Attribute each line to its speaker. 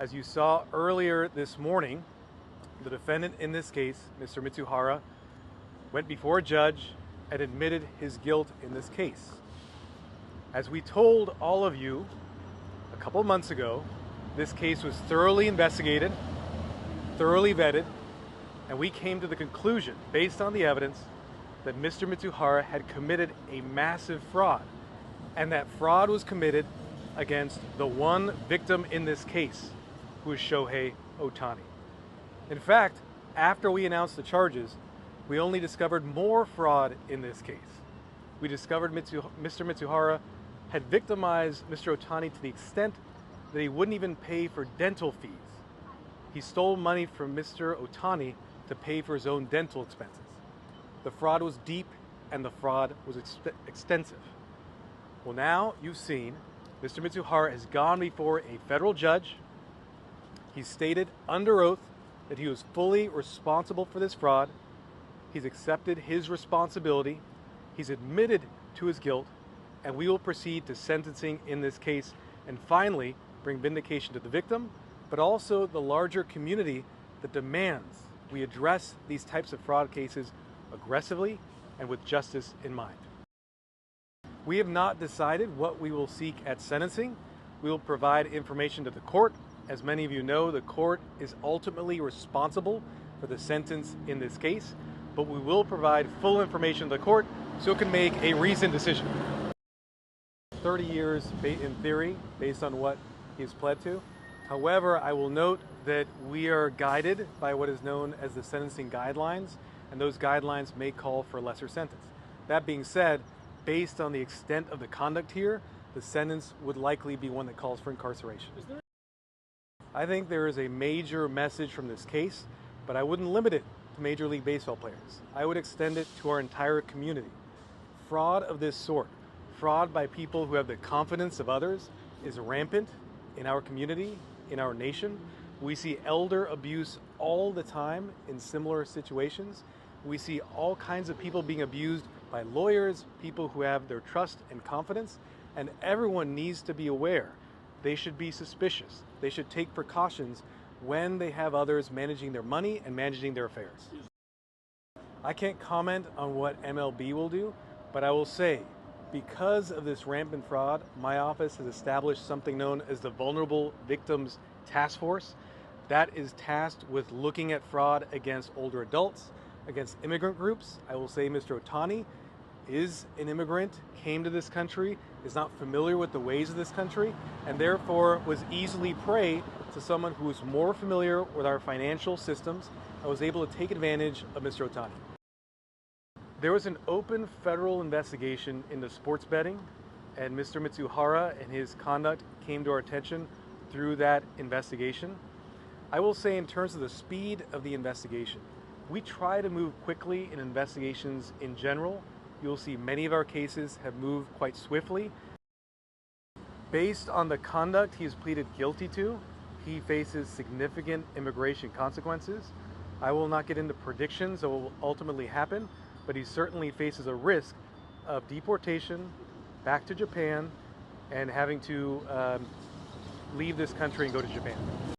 Speaker 1: As you saw earlier this morning, the defendant in this case, Mr. Mizuhara, went before a judge and admitted his guilt in this case. As we told all of you a couple months ago, this case was thoroughly investigated, thoroughly vetted, and we came to the conclusion, based on the evidence, that Mr. Mizuhara had committed a massive fraud, and that fraud was committed against the one victim in this case, who is Shohei Ohtani. In fact, after we announced the charges, we only discovered more fraud in this case. We discovered Mr. Mizuhara had victimized Mr. Ohtani to the extent that he wouldn't even pay for dental fees. He stole money from Mr. Ohtani to pay for his own dental expenses. The fraud was deep and the fraud was extensive. Well, now you've seen Mr. Mizuhara has gone before a federal judge. He stated under oath that he was fully responsible for this fraud. He's accepted his responsibility. He's admitted to his guilt, and we will proceed to sentencing in this case and finally bring vindication to the victim, but also the larger community that demands we address these types of fraud cases aggressively and with justice in mind. We have not decided what we will seek at sentencing. We will provide information to the court. As many of you know, the court is ultimately responsible for the sentence in this case, but we will provide full information to the court so it can make a reasoned decision. 30 years in theory, based on what he's pled to. However, I will note that we are guided by what is known as the sentencing guidelines, and those guidelines may call for a lesser sentence. That being said, based on the extent of the conduct here, the sentence would likely be one that calls for incarceration. I think there is a major message from this case, but I wouldn't limit it to Major League Baseball players. I would extend it to our entire community. Fraud of this sort, fraud by people who have the confidence of others, is rampant in our community, in our nation. We see elder abuse all the time in similar situations. We see all kinds of people being abused by lawyers, people who have their trust and confidence, and everyone needs to be aware. They should be suspicious. They should take precautions when they have others managing their money and managing their affairs. I can't comment on what MLB will do, but I will say, because of this rampant fraud, my office has established something known as the Vulnerable Victims Task Force. That is tasked with looking at fraud against older adults, against immigrant groups. I will say Mr. Ohtani is an immigrant, came to this country, is not familiar with the ways of this country, and therefore was easily prey to someone who is more familiar with our financial systems and was able to take advantage of Mr. Ohtani. There was an open federal investigation into sports betting, and Mr. Mizuhara and his conduct came to our attention through that investigation. I will say, in terms of the speed of the investigation, we try to move quickly in investigations in general. You'll see many of our cases have moved quite swiftly. Based on the conduct he has pleaded guilty to, he faces significant immigration consequences. I will not get into predictions of what will ultimately happen, but he certainly faces a risk of deportation back to Japan and having to leave this country and go to Japan.